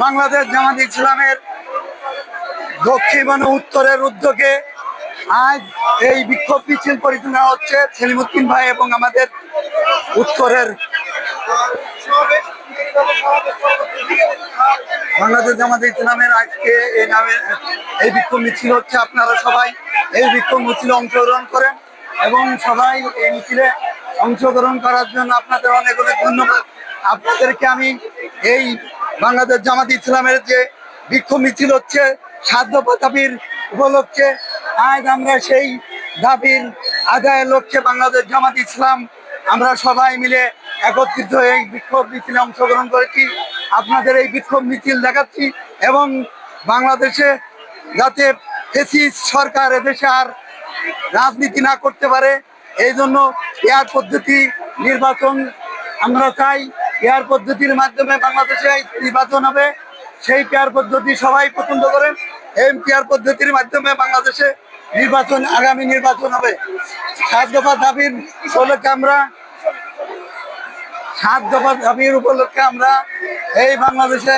বাংলাদেশ জামাত ইসলামের দক্ষিণ ও উত্তরের উদ্যোগে আজ এই বিক্ষোভ মিছিল পরিচালনা হচ্ছে সেলিমউদ্দিন ভাই এবং আমাদের উত্তরের বাংলাদেশ জামাত ইসলামের আজকে এই নামে এই বিক্ষোভ মিছিল হচ্ছে। আপনারা সবাই এই বিক্ষোভ মিছিলে অংশগ্রহণ করেন এবং সবাই এই মিছিলে অংশগ্রহণ করার জন্য আপনাদের অনেক অনেক ধন্যবাদ। আপনাদেরকে আমি এই বাংলাদেশ জামাত ইসলামের যে বিক্ষোভ মিছিল হচ্ছে 7 দফা দাবির উপলক্ষে, আজ আমরা সেই দাবির আদায়ের লক্ষ্যে বাংলাদেশ জামাত ইসলাম আমরা সবাই মিলে একত্রিত হয়ে এই বিক্ষোভ মিছিলে অংশগ্রহণ করেছি। আপনাদের এই বিক্ষোভ মিছিল দেখাচ্ছি এবং বাংলাদেশে যাতে ফ্যাসিস্ট সরকার এদেশে আর রাজনীতি না করতে পারে এই জন্য এয়ার পদ্ধতি নির্বাচন আমরা চাই। এয়ার পদ্ধতির মাধ্যমে বাংলাদেশে নির্বাচন হবে, সেই পেয়ার পদ্ধতি সবাই পছন্দ করেন। এই পেয়ার পদ্ধতির মাধ্যমে বাংলাদেশে নির্বাচন আগামী নির্বাচন হবে। 7 দফা দাবির উপলক্ষে আমরা 7 দফা দাবির উপলক্ষে আমরা এই বাংলাদেশে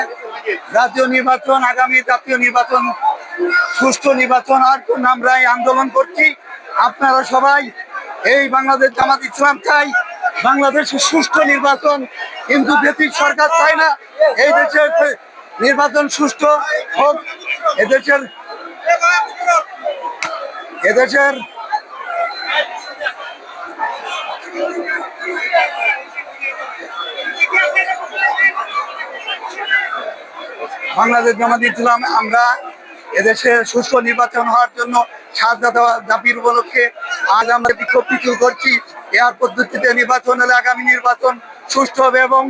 জাতীয় নির্বাচন আগামী জাতীয় নির্বাচন সুষ্ঠু নির্বাচন হওয়ার জন্য আমরা এই আন্দোলন করছি। আপনারা সবাই এই বাংলাদেশ জামাত ইসলাম চাই বাংলাদেশে সুষ্ঠু নির্বাচন, কিন্তু ব্রিটিশ সরকার চায় না এই দেশের নির্বাচন সুষ্ঠু হোক। এদেশের বাংলাদেশ জামাত ইসলাম আমরা এদেশে সুষ্ঠু নির্বাচন হওয়ার জন্য 7 দফা দাবির উপলক্ষে আজ আমরা বিক্ষোভ মিছিল করছি। এয়ার পদ্ধতিতে নির্বাচন হলে আগামী নির্বাচন সুষ্ঠু হবে এবং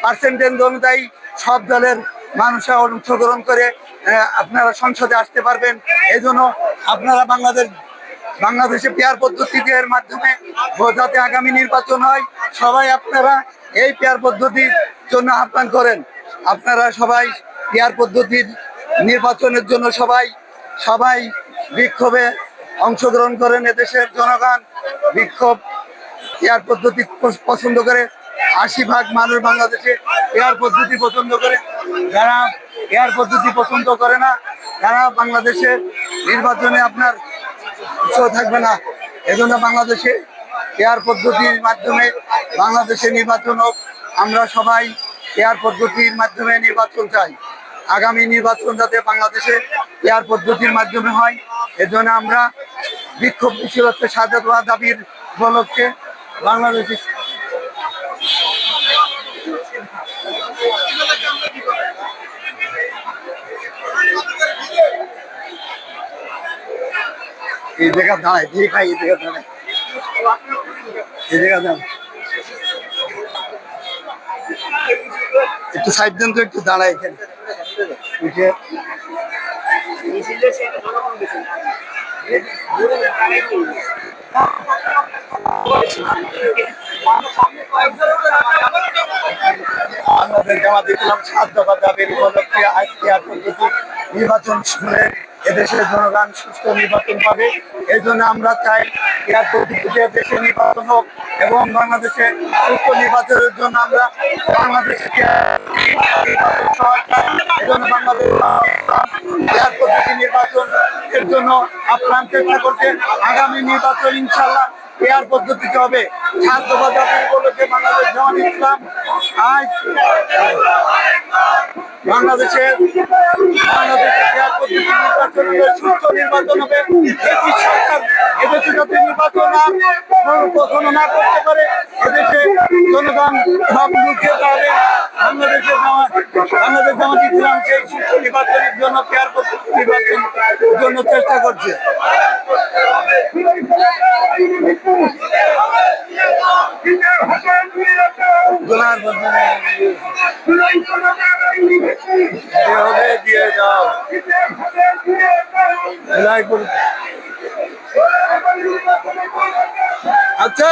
পার্সেন্টেজ অনুযায়ী সব দলের মানুষরা অংশগ্রহণ করে আপনারা সংসদে আসতে পারবেন। এই জন্য আপনারা বাংলাদেশে পেয়ার পদ্ধতির মাধ্যমে যাতে আগামী নির্বাচন হয়, সবাই আপনারা এই পেয়ার পদ্ধতির জন্য আহ্বান করেন। আপনারা সবাই পেয়ার পদ্ধতির নির্বাচনের জন্য সবাই বিক্ষোভে অংশগ্রহণ করেন। এদেশের জনগণ বিক্ষোভ পেয়ার পদ্ধতি পছন্দ করে, 80% মানুষ বাংলাদেশে এয়ার পদ্ধতি পছন্দ করে। যারা এয়ার পদ্ধতি পছন্দ করে না তারা বাংলাদেশের নির্বাচনে আপনার থাকবে না। এজন্য বাংলাদেশে এয়ার পদ্ধতির মাধ্যমে বাংলাদেশে নির্বাচন হোক। আমরা সবাই এয়ার পদ্ধতির মাধ্যমে নির্বাচন চাই। আগামী নির্বাচন যাতে বাংলাদেশে এয়ার পদ্ধতির মাধ্যমে হয়, এজন্য আমরা বিক্ষোভ মিছিল হচ্ছে 7 দফা দাবির উপলক্ষে বাংলাদেশে। এই জায়গা দাঁড়ায় দিয়ে খাই, এই জায়গা দাঁড়ায়, এই জায়গা দাঁড়ায় একটু সাইড দেন তো, একটু দাঁড়ায় এখানে। বাংলাদেশ জামাত ইসলাম 7 দফা দাবির উপলক্ষে আজকে নির্বাচন শুনে এদেশের জনগণ সুস্থ নির্বাচন পাবে। এই জন্য আমরা চাই এয়ার পদ্ধতিতে দেশে নির্বাচন হোক এবং বাংলাদেশে সুস্থ নির্বাচনের জন্য আমরা বাংলাদেশে এই জন্য বাংলাদেশ এয়ার পদ্ধতি নির্বাচনের জন্য আপ্রাণ চেষ্টা করছে। আগামী নির্বাচন ইনশাল্লাহ এয়ার পদ্ধতিতে হবে। 7 দফা দাবির উপলক্ষে বাংলাদেশ জামাত ইসলাম আজ বাংলাদেশে এয়ার পদ্ধতি নির্বাচন হবে, সুস্থ নির্বাচন হবে। ব্রিটিশ সরকার এদেশে যাতে নির্বাচন কখনো না করতে পারে, এদেশে জনগণ সব মুখে পাবে। বাংলাদেশ জামাত ইসলাম সেই সুস্থ নির্বাচনের জন্য এয়ার পদ্ধতি নির্বাচনের জন্য চেষ্টা করছে। দিয়ে যাও আচ্ছা,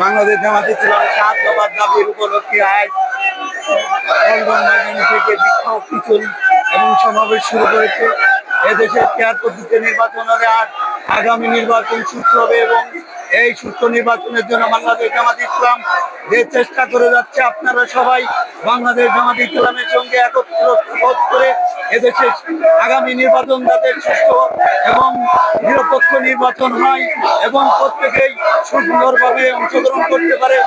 বাংলাদেশ জামাত ইসলামের 7 দফা দাবির উপলক্ষে আজ পল্টন ময়দান থেকে বিক্ষোভ মিছিল এবং সমাবেশ শুরু করেছে। এদেশে পেয়ার পদ্ধতিতে নির্বাচন হবে, আর আগামী নির্বাচন সুষ্ঠু হবে এবং এই সুষ্ঠু নির্বাচনের জন্য বাংলাদেশ জামাত ইসলাম যে চেষ্টা করে যাচ্ছে, আপনারা সবাই বাংলাদেশ জামাত ইসলামের সঙ্গে একত্র করে এদেশে আগামী নির্বাচন যাতে সুষ্ঠু এবং নিরপেক্ষ নির্বাচন হয় এবং প্রত্যেকেই সুন্দরভাবে অংশগ্রহণ করতে পারে।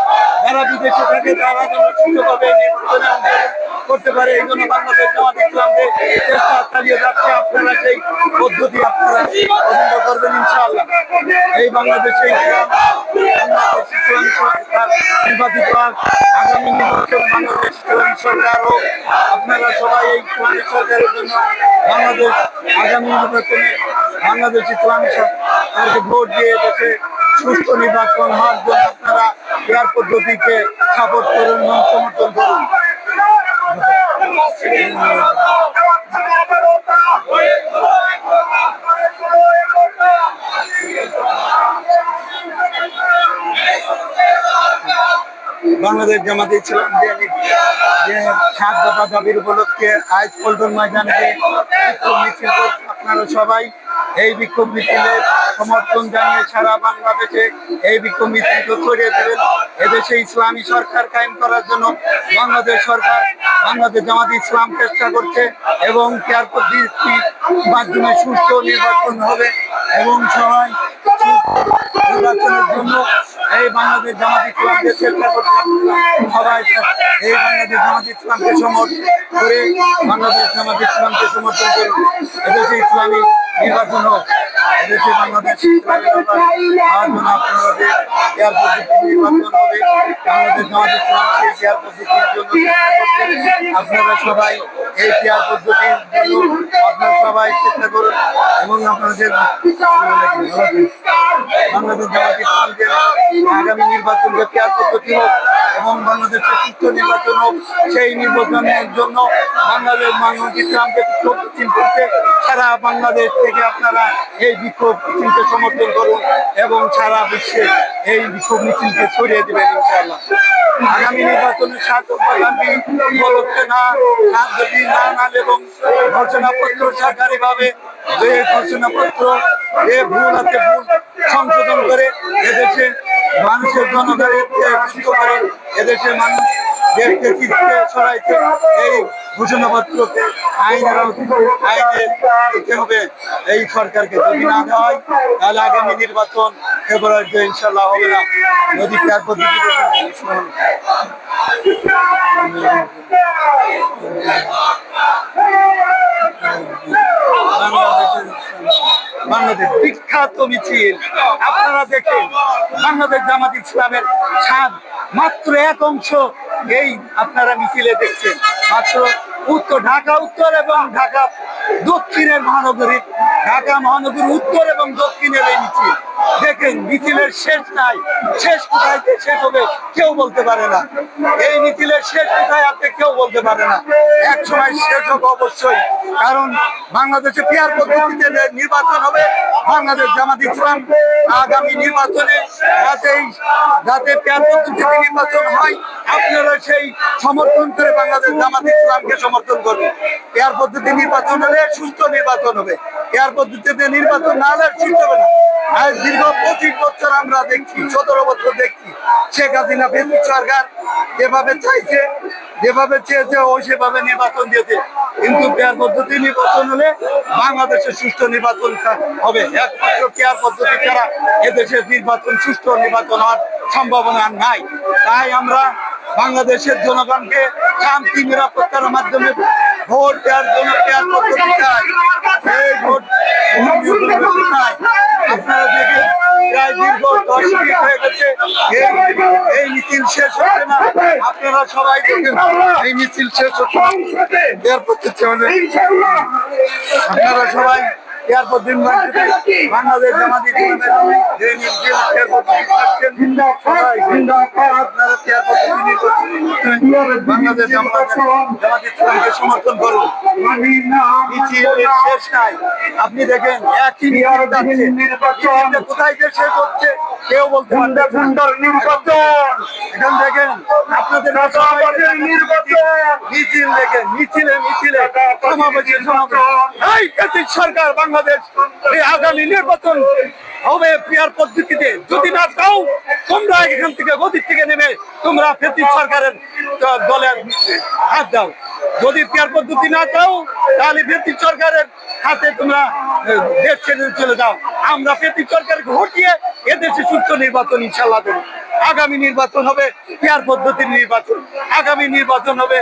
যারা বিদেশে থাকে তারা যেন সুষ্ঠুভাবে নির্বাচনে অংশগ্রহণ করতে পারে, এই জন্য বাংলাদেশ জামাত ইসলামকে চেষ্টা চালিয়ে যাচ্ছে। আপনারা সেই পদ্ধতি আপনারা পছন্দ করবেন ইনশাআল্লাহ। এই বাংলাদেশে নির্বাচিত আগামী নির্বাচন বাংলাদেশ ইসলামী সরকার হোক। আপনারা সবাই এই ইসলামী সরকারের জন্য বাংলাদেশ আগামী নির্বাচনে বাংলাদেশ ইসলামী সরকারকে ভোট দিয়ে দেশে সুষ্ঠু নির্বাচন হওয়ার জন্য আপনারা পেয়ার পদ্ধতিকে সাপোর্ট করুন এবং সমর্থন করুন। বাংলাদেশ জামাত ইসলাম যে 7 দফা দাবির উপলক্ষে আজ পল্টন ময়দানে বিক্ষোভ মিছিল করছে, আপনারা সবাই এই বিক্ষোভ মিছিলের সমর্থন জানিয়ে সারা বাংলাদেশে এই বিক্ষোভ মিছিলকে ছড়িয়ে দেবেন। এদেশে ইসলামী সরকার কায়েম করার জন্য বাংলাদেশ সরকার বাংলাদেশ জামাত ইসলাম চেষ্টা করছে এবং পেয়ার পদ্ধতির মাধ্যমে সুষ্ঠু নির্বাচন হবে এবং সবাই নির্বাচনের জন্য এই বাংলাদেশ জামাত ইসলামকে চেষ্টা করছে। সবাই এই বাংলাদেশ জামাত ইসলামকে সমর্থন করে বাংলাদেশ জামাত ইসলামকে সমর্থন করুন। এদেশে ইসলামী নির্বাচন হোক, এদেশে বাংলাদেশ ইসলামী আপনাদের পেয়ার পদ্ধতির নির্বাচন হবে। বাংলাদেশ জামাত ইসলাম সেই পেয়ার পদ্ধতির জন্য চেষ্টা করছে। আপনারা সবাই এই পেয়ার পদ্ধতির জন্য আপনারা সবাই চেষ্টা করুন এবং আপনাদের বাংলাদেশ জামাত ইসলামকে আগামী নির্বাচন যে পেয়ার পদ্ধতি হোক এবং বাংলাদেশের সুষ্ঠু নির্বাচন হোক, সেই নির্বাচনের জন্য বাংলাদেশ জামাত ইসলামকে বিক্ষোভ মিছিল করতে সারা বাংলাদেশ থেকে আপনারা এই বিক্ষোভ মিছিলকে সমর্থন করুন এবং সারা বিশ্বে এই বিক্ষোভ মিছিলকে ছড়িয়ে দেবেন ইনশাআল্লাহ। আগামী নির্বাচনের 7 দফা দাবি উপলক্ষে যদি না এবং ঘোষণাপত্র সরকারিভাবে যে ঘোষণাপত্র যে ভুল আছে ভুল সংশোধন করে এদেশে মানুষের জনগণের করে এদেশের মানুষ সরাইতে এই ঘোষণাপত্রকে আইনে দিতে হবে এই সরকারকে। যদি না দেওয়া হয় তাহলে আগামী নির্বাচন ফেব্রুয়ারিতে ইনশাল্লাহ হবে না। যদি পেয়ার পদ্ধতি বাংলাদেশ বিখ্যাত মিছিল আপনারা দেখেন, বাংলাদেশ জামাত ইসলামের মাত্র এক অংশ এই আপনারা মিছিলে দেখছেন। মাত্র ঢাকা উত্তর এবং ঢাকা দক্ষিণের মহানগরীর ঢাকা মহানগরীর উত্তর এবং দক্ষিণের এই মিছিল দেখেন। মিছিলের শেষ নাই, শেষ কোথায় শেষ হবে কেউ বলতে পারে না। এই মিছিলের শেষ কোথায় আছে কেউ বলতে পারে না। এক সময় শেষ হবে অবশ্যই, কারণ বাংলাদেশে পেয়ার পদ্ধতিতে নির্বাচন হবে। বাংলাদেশ জামাত ইসলাম আগামী নির্বাচনে যাতে পেয়ার পদ্ধতিতে নির্বাচন হয়, আপনারা সেই সমর্থন করে বাংলাদেশ জামাত ইসলামকে সমর্থন করবে। পেয়ার পদ্ধতি নির্বাচন হলে সুস্থ নির্বাচন হবে, পেয়ার পদ্ধতিতে নির্বাচন না হলে সুস্থ হবে না। আজ দীর্ঘ 25 বছর আমরা দেখছি, 17 বছর দেখছি শেখ হাসিনা ফেসিক সরকার যেভাবে চাইছে, যেভাবে চেয়েছে ও সেভাবে নির্বাচন দিয়েছে। কিন্তু পেয়ার পদ্ধতি নির্বাচন হলে বাংলাদেশের সুষ্ঠু নির্বাচন হবে। একমাত্র পেয়ার পদ্ধতি ছাড়া এদেশের নির্বাচন সুষ্ঠু নির্বাচন হওয়ার সম্ভাবনা নাই। তাই আমরা বাংলাদেশের জনগণকে শান্তি নিরাপত্তার মাধ্যমে ভোট দেওয়ার জন্য পেয়ার পদ্ধতি চাই। এই ভোট চাই। আপনারা দেখে প্রায় দীর্ঘ 10 মিনিট হয়ে গেছে, এই মিছিল শেষ হচ্ছে না। আপনারা সবাই দেখেন এই মিছিল শেষ হচ্ছে না। আপনারা সবাই বাংলাদেশ জামাত বাংলাদেশ জামাত ইসলামকে সমর্থন করুন। মিছিলের শেষ নাই। আপনি দেখেন একই মিছিল যাচ্ছে, মিছিলটা কোথায় যে শেষ হচ্ছে কেউ বলতে পারছে না। এখন দেখেন আপনাদের মিছিল দেখেন, মিছিলে মিছিলে সমাবেশে সমাবেশ। এই ব্রিটিশ সরকার বাংলাদেশ এই আগামী নির্বাচন হবে পিয়ার পদ্ধতিতে, যদি না চাও তোমরা এখান থেকে গদির থেকে নেমে তোমরা ব্রিটিশ সরকারের দলে হাত দাও। যদি পিয়ার পদ্ধতি না চাও তাহলে ব্রিটিশ সরকারের হাতে তোমরা দেশ ছেড়ে চলে যাও। আমরা ব্রিটিশ সরকারকে হটিয়ে এদেশে সুষ্ঠু নির্বাচন ইনশাল্লাহ দেবো। আগামী নির্বাচন হবে পিয়ার পদ্ধতির নির্বাচন। আগামী নির্বাচন হবে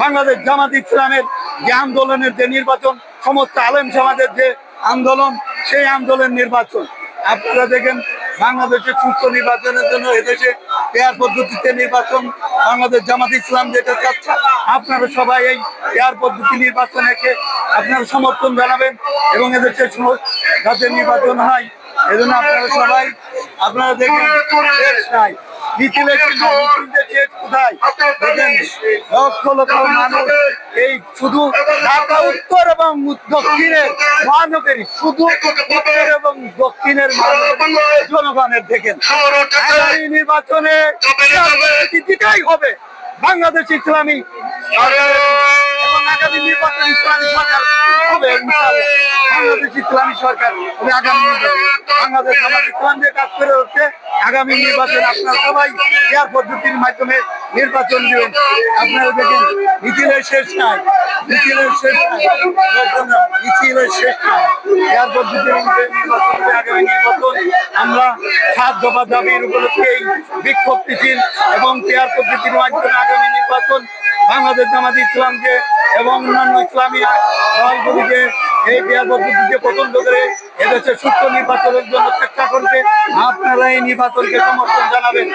বাংলাদেশ জামাত ইসলামের যে আন্দোলনের যে নির্বাচন, সমস্ত আলেম সমাজের যে আন্দোলন, সেই আন্দোলন নির্বাচন। আপনারা দেখেন বাংলাদেশের সুস্থ নির্বাচনের জন্য এদেশে পেয়ার পদ্ধতিতে নির্বাচন বাংলাদেশ জামাত ইসলাম যেটা চাচ্ছে, আপনারা সবাই এই পেয়ার পদ্ধতি নির্বাচনকে আপনারা সমর্থন জানাবেন এবং এদেশে যাতে নির্বাচন হয় এজন্য আপনারা সবাই আপনারা দেখেন শেষ নাই মিছিলের শেষ কোথায় দেখেন লক্ষ লক্ষ মানুষ এই শুধু ঢাকা উত্তর এবং দক্ষিণের মহানগরী, শুধু উত্তর এবং দক্ষিণের মহানগরী জনগণের দেখেন আগামী নির্বাচনে দিতেই হবে বাংলাদেশ ইসলামী এবং আগামী নির্বাচন ইসলামী সরকার হবে ইনশাআল্লাহ। বাংলাদেশ ইসলামী সরকার হবে আগামী নির্বাচন। বাংলাদেশ জামাত ইসলাম যে কাজ করে হচ্ছে আগামী নির্বাচন আপনারা সবাই পেয়ার পদ্ধতির মাধ্যমে নির্বাচন দিবেন। আপনারা দেখেন মিছিলের শেষ নাই, মিছিলের শেষ নাই, মিছিলের শেষ নাই। পেয়ার পদ্ধতির নির্বাচন হবে আগামী নির্বাচন। আমরা 7 দফা দাবির উপলক্ষে বিক্ষোভ মিছিল এবং পেয়ার পদ্ধতির মাধ্যমে আগামী নির্বাচন বাংলাদেশ জামাত ইসলাম যে এবং অন্যান্য ইসলামী দলগুলিকে এই পেয়ার পদ্ধতিকে পছন্দ করে এদেশে সুস্থ নির্বাচনের জন্য চেষ্টা করবে। আপনারা এই নির্বাচনকে সমর্থন জানাবেন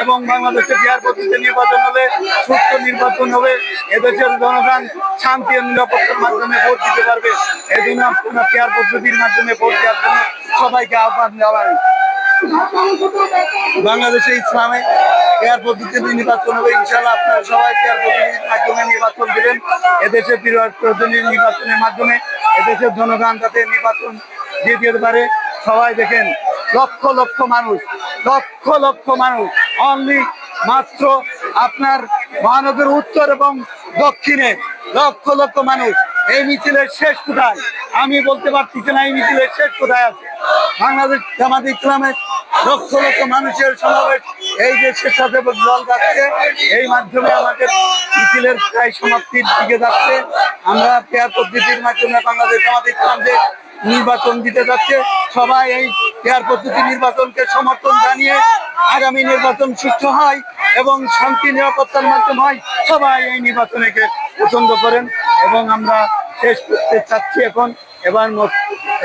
এবং বাংলাদেশে পেয়ার পদ্ধতিতে নির্বাচন হলে সুস্থ নির্বাচন হবে, এদেশের জনগণ শান্তি ও নিরাপত্তার মাধ্যমে ভোট দিতে পারবে। এই জন্য আপনারা পেয়ার পদ্ধতির মাধ্যমে ভোট দেওয়ার জন্য সবাইকে আহ্বান জানাবেন। বাংলাদেশে ইসলামে পেয়ার পদ্ধতিতে নির্বাচন হবে ইনশাআল্লাহ। আপনারা সবাই পেয়ার পদ্ধতির মাধ্যমে নির্বাচন দেবেন। এদেশে নির্বাচনের মাধ্যমে এদেশের জনগণ যাতে নির্বাচন দিয়ে দিতে পারে। সবাই দেখেন লক্ষ লক্ষ মানুষ, লক্ষ লক্ষ মানুষ অনলি মাত্র আপনার মহানগর উত্তর এবং দক্ষিণে লক্ষ লক্ষ মানুষ। এই মিছিলের শেষ কোথায় আমি বলতে পারছি না, এই মিছিলের শেষ কোথায় আছে। বাংলাদেশ জামাত ইসলামের লক্ষ লক্ষ মানুষের সমাবেশ এই যে স্বেচ্ছাসেবক দল যাচ্ছে, এই মাধ্যমে আমাদের মিছিলের প্রায় সমাপ্তির দিকে যাচ্ছে। আমরা পেয়ার পদ্ধতির মাধ্যমে বাংলাদেশ জামাত ইসলাম যে নির্বাচন দিতে যাচ্ছে, সবাই এই পেয়ার পদ্ধতি নির্বাচনকে সমর্থন জানিয়ে আগামী নির্বাচন সুষ্ঠু হয় এবং শান্তি নিরাপত্তার মাধ্যম হয়, সবাই এই নির্বাচনকে পছন্দ করেন। এবং আমরা শেষ করতে চাচ্ছি এখন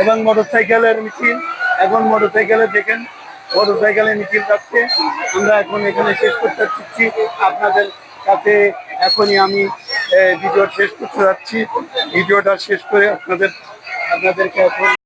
এবং মোটরসাইকেলের মিছিল, এখন মোটরসাইকেলে দেখেন মোটরসাইকেলের মিছিল যাচ্ছে। আমরা এখন এখানে শেষ করতে চাচ্ছি আপনাদের কাছে। এখনই আমি ভিডিও শেষ করতে যাচ্ছি। ভিডিওটা শেষ করে আপনাদেরকে এখন